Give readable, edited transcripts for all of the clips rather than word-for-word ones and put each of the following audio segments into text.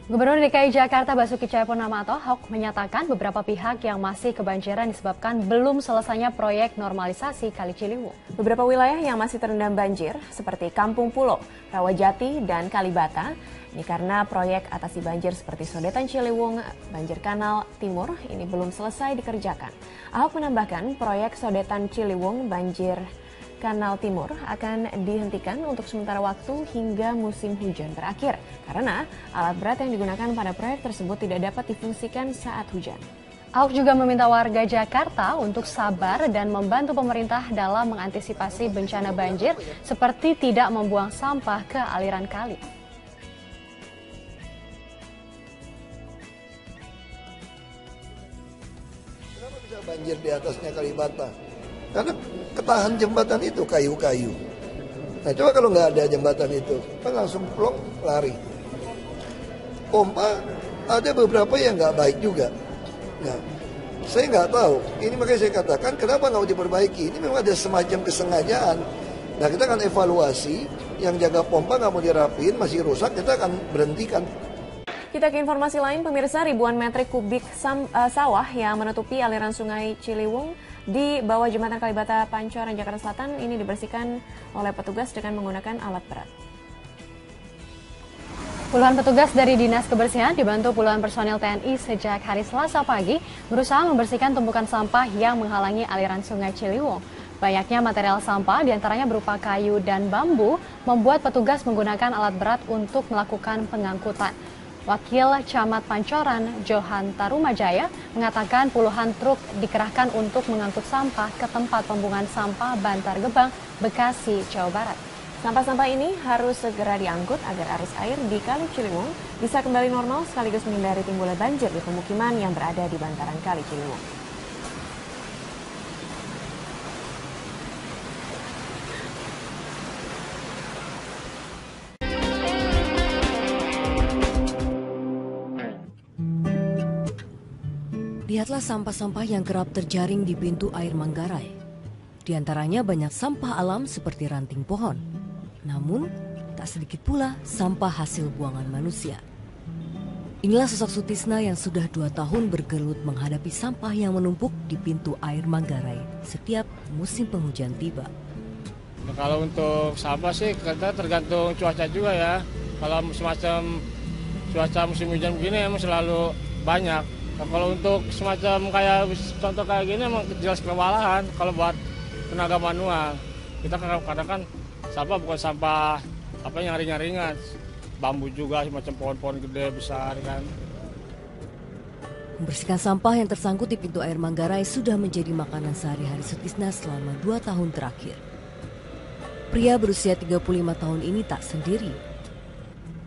Gubernur DKI Jakarta Basuki Cahayapurnama atau Ahok menyatakan beberapa pihak yang masih kebanjiran disebabkan belum selesainya proyek normalisasi Kali Ciliwung. Beberapa wilayah yang masih terendam banjir seperti Kampung Pulo, Rawajati, dan Kalibata. Ini karena proyek atasi banjir seperti Sodetan Ciliwung, Banjir Kanal Timur ini belum selesai dikerjakan. Ahok menambahkan proyek Sodetan Ciliwung, Banjir Kanal Timur akan dihentikan untuk sementara waktu hingga musim hujan berakhir karena alat berat yang digunakan pada proyek tersebut tidak dapat difungsikan saat hujan. Ahok juga meminta warga Jakarta untuk sabar dan membantu pemerintah dalam mengantisipasi bencana banjir seperti tidak membuang sampah ke aliran kali. Kenapa bisa banjir di atasnya Kalibata? Karena ketahan jembatan itu kayu-kayu. Nah coba kalau nggak ada jembatan itu, kan langsung plong lari. Pompa ada beberapa yang nggak baik juga. Nah, saya nggak tahu. Ini makanya saya katakan kenapa nggak diperbaiki. Ini memang ada semacam kesengajaan. Nah kita akan evaluasi, yang jaga pompa nggak mau dirapiin, masih rusak, kita akan berhentikan. Kita ke informasi lain, pemirsa, ribuan metrik kubik sawah yang menutupi aliran sungai Ciliwung di bawah jembatan Kalibata Pancoran, Jakarta Selatan ini dibersihkan oleh petugas dengan menggunakan alat berat. Puluhan petugas dari Dinas Kebersihan dibantu puluhan personil TNI sejak hari Selasa pagi berusaha membersihkan tumpukan sampah yang menghalangi aliran sungai Ciliwung. Banyaknya material sampah, diantaranya berupa kayu dan bambu, membuat petugas menggunakan alat berat untuk melakukan pengangkutan. Wakil Camat Pancoran, Johan Tarumajaya, mengatakan puluhan truk dikerahkan untuk mengangkut sampah ke tempat pembuangan sampah Bantar Gebang, Bekasi, Jawa Barat. Sampah-sampah ini harus segera diangkut agar arus air di Kali Ciliwung bisa kembali normal sekaligus menghindari timbulnya banjir di pemukiman yang berada di bantaran Kali Ciliwung. Lihatlah sampah-sampah yang kerap terjaring di pintu air Manggarai. Di antaranya banyak sampah alam seperti ranting pohon. Namun, tak sedikit pula sampah hasil buangan manusia. Inilah sosok Sutisna yang sudah 2 tahun bergelut menghadapi sampah yang menumpuk di pintu air Manggarai setiap musim penghujan tiba. Nah, kalau untuk sampah sih kita tergantung cuaca juga ya. Kalau semacam cuaca musim hujan begini emang selalu banyak. Nah, kalau untuk semacam kayak contoh kayak gini emang jelas kewalahan kalau buat tenaga manual. Kita kadang-kadang kan sampah bukan sampah apa yang ringan-ringan. Bambu juga semacam pohon-pohon gede besar kan. Membersihkan sampah yang tersangkut di pintu air Manggarai sudah menjadi makanan sehari-hari Sutisna selama 2 tahun terakhir. Pria berusia 35 tahun ini tak sendiri.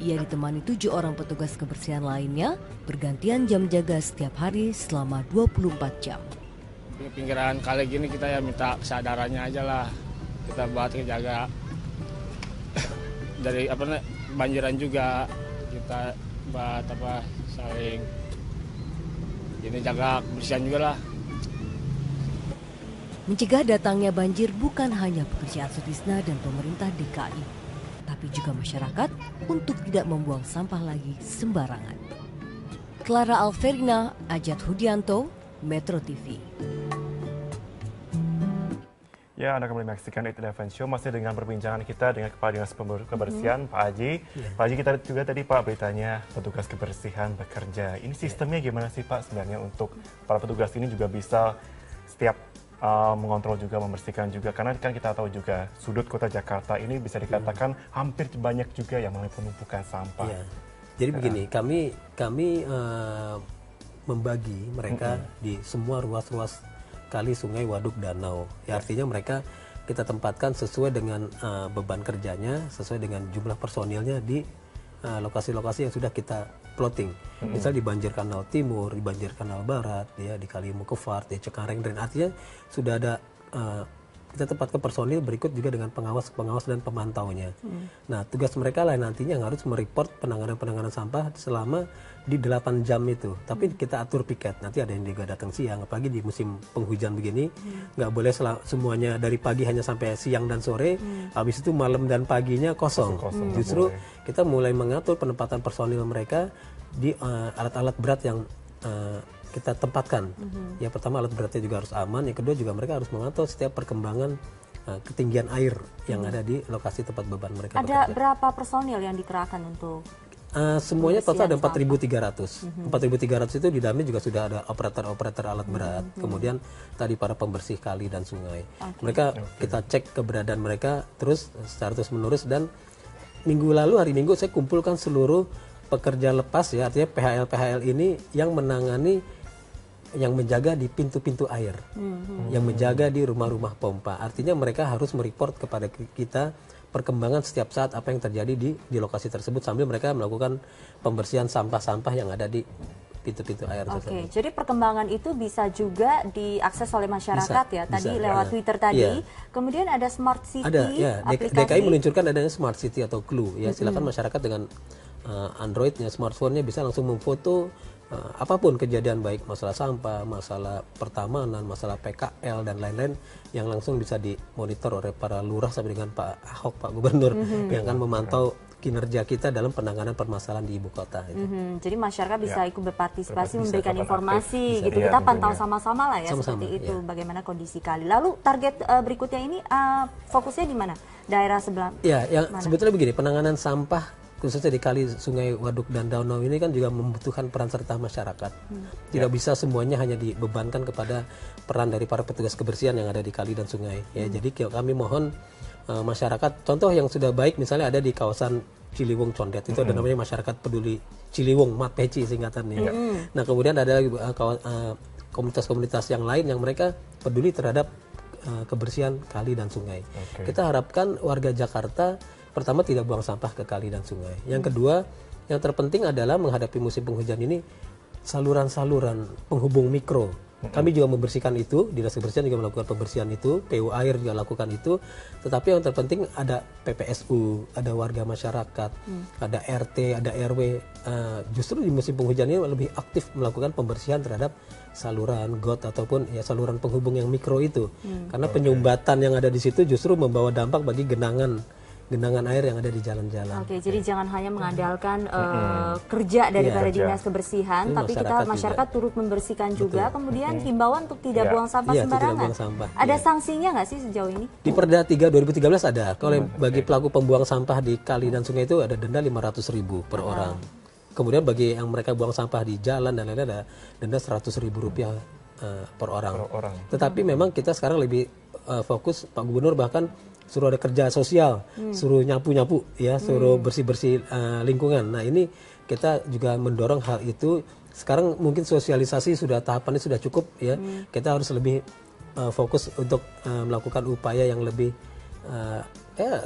Ia ditemani 7 orang petugas kebersihan lainnya, bergantian jam jaga setiap hari selama 24 jam. Pinggiran kali gini kita ya minta kesadarannya aja lah. Kita buat jaga dari banjiran juga. Kita buat saling ini jaga kebersihan juga lah. Mencegah datangnya banjir bukan hanya pekerjaan Sutisna dan pemerintah DKI, tapi juga masyarakat untuk tidak membuang sampah lagi sembarangan. Clara Alverina, Ajat Hudianto, Metro TV. Ya, Anda kembali menyaksikan It Eleven Show masih dengan perbincangan kita dengan Kepala Dinas Kebersihan, Pak Haji. Pak Haji, kita juga tadi Pak beritanya petugas kebersihan bekerja. Ini sistemnya gimana sih Pak sebenarnya untuk para petugas ini juga bisa setiap mengontrol juga, membersihkan juga, karena kan kita tahu juga sudut kota Jakarta ini bisa dikatakan hampir banyak juga yang mengalami penumpukan sampah. Ya. Jadi begini, kami membagi mereka di semua ruas-ruas kali, sungai, waduk, danau. Ya, artinya mereka kita tempatkan sesuai dengan beban kerjanya, sesuai dengan jumlah personilnya di lokasi-lokasi yang sudah kita plotting. Misal di Banjir Kanal Timur, di Banjir Kanal Barat, ya, di Kali Mukefart, di Cengkareng, dan artinya sudah ada kita tempatkan personil berikut juga dengan pengawas dan pemantaunya. Nah, tugas mereka lah nantinya yang harus mereport penanganan sampah selama di 8 jam itu. Tapi kita atur piket. Nanti ada yang juga datang siang, apalagi di musim penghujan begini, nggak boleh semuanya dari pagi hanya sampai siang dan sore. Habis itu malam dan paginya kosong. Justru kita mulai mengatur penempatan personil mereka di alat-alat berat yang kita tempatkan. Yang pertama alat beratnya juga harus aman, yang kedua juga mereka harus memantau setiap perkembangan ketinggian air yang ada di lokasi tempat beban mereka Ada bekerja. berapa personil yang dikerahkan untuk Semuanya total ada pembersihan 4.300. 4.300 itu di dalamnya juga sudah ada operator-operator alat berat. Kemudian tadi para pembersih kali dan sungai. Mereka kita cek keberadaan mereka terus secara terus menerus, dan hari Minggu saya kumpulkan seluruh pekerja lepas ya, artinya PHL ini yang yang menjaga di pintu-pintu air, yang menjaga di rumah-rumah pompa. Artinya mereka harus mereport kepada kita perkembangan setiap saat apa yang terjadi di lokasi tersebut, sambil mereka melakukan pembersihan sampah-sampah yang ada di pintu-pintu air tersebut. Oke, jadi perkembangan itu bisa juga diakses oleh masyarakat ya. Tadi lewat Twitter tadi. Kemudian ada Smart City. Ada ya, DKI meluncurkan adanya Smart City atau Clue. Ya, silakan masyarakat dengan Androidnya, smartphone-nya bisa langsung memfoto apapun kejadian, baik masalah sampah, masalah pertamanan, masalah PKL dan lain-lain, yang langsung bisa dimonitor oleh para lurah sampai dengan Pak Ahok, Pak Gubernur, yang akan memantau kinerja kita dalam penanganan permasalahan di ibu kota. Jadi masyarakat bisa ikut berpartisipasi, Bisa memberikan informasi, bisa, gitu. Kita pantau sama-sama lah ya, seperti itu, bagaimana kondisi kali. Lalu target berikutnya ini fokusnya di mana? Daerah sebelah? Ya, yang sebetulnya begini, penanganan sampah khususnya di kali, sungai, waduk dan danau ini kan juga membutuhkan peran serta masyarakat. Tidak bisa semuanya hanya dibebankan kepada peran dari para petugas kebersihan yang ada di kali dan sungai. Ya, jadi kami mohon masyarakat, contoh yang sudah baik misalnya ada di kawasan Ciliwung Condet, itu ada namanya Masyarakat Peduli Ciliwung, MAPECI singkatannya. Nah, kemudian ada lagi komunitas-komunitas yang lain yang mereka peduli terhadap kebersihan kali dan sungai. Kita harapkan warga Jakarta pertama tidak buang sampah ke kali dan sungai. Yang kedua, yang terpenting adalah menghadapi musim penghujan ini saluran-saluran penghubung mikro. Kami juga membersihkan itu, Dinas Kebersihan juga melakukan pembersihan itu, PU Air juga lakukan itu. Tetapi yang terpenting ada PPSU, ada warga masyarakat, ada RT, ada RW. Justru di musim penghujan ini lebih aktif melakukan pembersihan terhadap saluran got ataupun ya saluran penghubung yang mikro itu. Karena penyumbatan yang ada di situ justru membawa dampak bagi genangan air yang ada di jalan-jalan. Oke, jadi jangan hanya mengandalkan kerja daripada dinas kebersihan, tapi masyarakat turut membersihkan juga. Kemudian himbauan untuk tidak buang sampah sembarangan. Ada sanksinya nggak sih sejauh ini? Di Perda 3 2013 ada. Kalau bagi pelaku pembuang sampah di kali dan sungai itu ada denda 500.000 per orang. Kemudian bagi yang mereka buang sampah di jalan dan lain-lain ada denda 100.000 rupiah per orang. Tetapi memang kita sekarang lebih fokus, Pak Gubernur bahkan suruh ada kerja sosial, suruh nyapu-nyapu, ya, suruh bersih-bersih lingkungan. Nah, ini kita juga mendorong hal itu. Sekarang mungkin sosialisasi tahapannya sudah cukup, ya. Kita harus lebih fokus untuk melakukan upaya yang lebih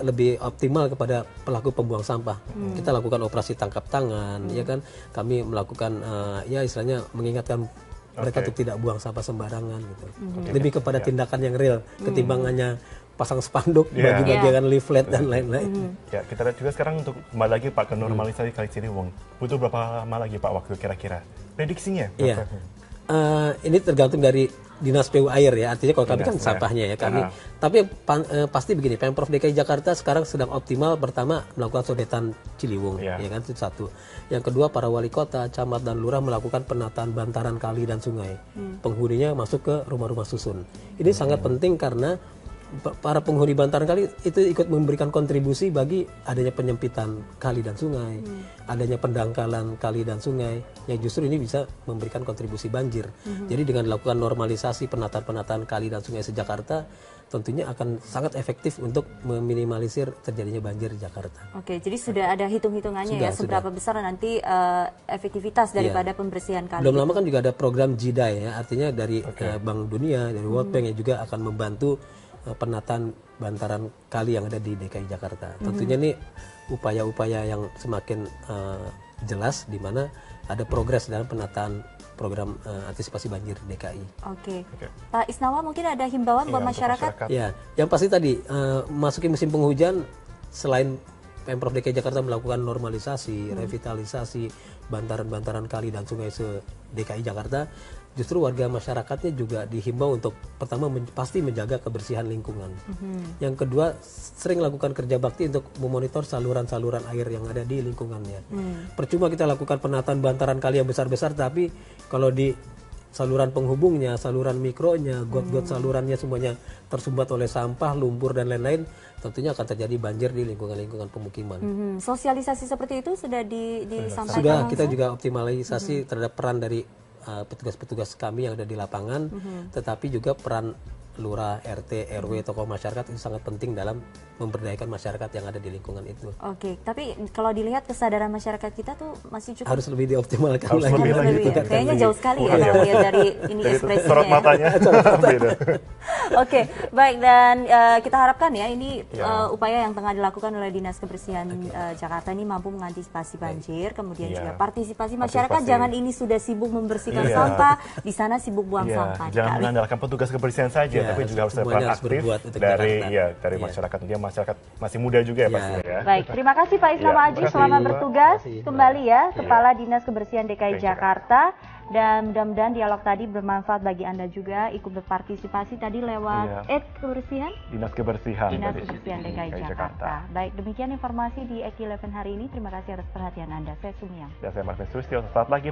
lebih optimal kepada pelaku pembuang sampah. Kita lakukan operasi tangkap tangan, ya kan. Kami melakukan istilahnya mengingatkan mereka untuk tidak buang sampah sembarangan gitu. Lebih kepada tindakan yang real ketimbang hanya pasang spanduk, bagi-bagian leaflet dan lain-lain. Ya, kita lihat juga sekarang untuk kembali lagi Pak ke normalisasi Kali Ciliwung. Butuh berapa lama lagi Pak waktu kira-kira? Prediksinya? Iya. Ini tergantung dari Dinas PU Air ya. Artinya kalau kami kan sampahnya ya kami. Tapi pasti begini, Pemprov DKI Jakarta sekarang sedang optimal pertama melakukan sodetan Ciliwung, ya kan, itu satu. Yang kedua, para wali kota, camat dan lurah melakukan penataan bantaran kali dan sungai. Penghuninya masuk ke rumah-rumah susun. Ini sangat penting karena para penghuni bantaran kali itu ikut memberikan kontribusi bagi adanya penyempitan kali dan sungai, adanya pendangkalan kali dan sungai, yang justru ini bisa memberikan kontribusi banjir. Jadi dengan dilakukan normalisasi penataan kali dan sungai se-Jakarta, tentunya akan sangat efektif untuk meminimalisir terjadinya banjir di Jakarta. Oke, jadi sudah ada hitung-hitungannya seberapa besar nanti efektivitas daripada pembersihan kali. Belum lama kan juga ada program JIDAI ya, artinya dari Bank Dunia, dari World Bank yang juga akan membantu penataan bantaran kali yang ada di DKI Jakarta. Tentunya ini upaya-upaya yang semakin jelas di mana ada progres dalam penataan program antisipasi banjir DKI. Oke. Pak Isnawa, mungkin ada himbauan buat masyarakat? Ya, yang pasti tadi masuki musim penghujan, selain Pemprov DKI Jakarta melakukan normalisasi, revitalisasi bantaran-bantaran kali dan sungai se-DKI Jakarta, justru warga masyarakatnya juga dihimbau untuk pertama pasti menjaga kebersihan lingkungan. Yang kedua, sering lakukan kerja bakti untuk memonitor saluran-saluran air yang ada di lingkungannya. Percuma kita lakukan penataan bantaran kali yang besar-besar, tapi kalau di saluran penghubungnya, saluran mikronya, got-got salurannya semuanya tersumbat oleh sampah, lumpur dan lain-lain, tentunya akan terjadi banjir di lingkungan-lingkungan pemukiman. Sosialisasi seperti itu sudah disampaikan? Sudah, kita juga optimalisasi terhadap peran dari petugas-petugas kami yang ada di lapangan, tetapi juga peran lurah, RT, RW, tokoh masyarakat itu sangat penting dalam memberdayakan masyarakat yang ada di lingkungan itu. Oke, tapi kalau dilihat kesadaran masyarakat kita tuh masih cukup harus lebih dioptimalkan harus lagi. Lebih, kayaknya jauh sekali ya kalau lihat dari ini ekspresinya. Sorot matanya. Oke, baik, dan kita harapkan ya ini upaya yang tengah dilakukan oleh Dinas Kebersihan Jakarta ini mampu mengantisipasi banjir, kemudian juga partisipasi masyarakat. Jangan ini sudah sibuk membersihkan sampah, di sana sibuk buang sampah. Jangan mengandalkan petugas kebersihan saja, tapi juga harus peran aktif dari masyarakat. Dia masyarakat masih muda juga ya pastinya ya. Baik, terima kasih Pak Islam Aji, selamat bertugas kembali ya, Kepala Dinas Kebersihan DKI Jakarta. Dan mudah-mudahan dialog tadi bermanfaat bagi Anda juga, ikut berpartisipasi tadi lewat kebersihan? Dinas Kebersihan DKI Jakarta. Baik, demikian informasi di Eki 11 hari ini. Terima kasih atas perhatian Anda. Saya Sumiang. Dan saya Martin Sustio. Selamat pagi.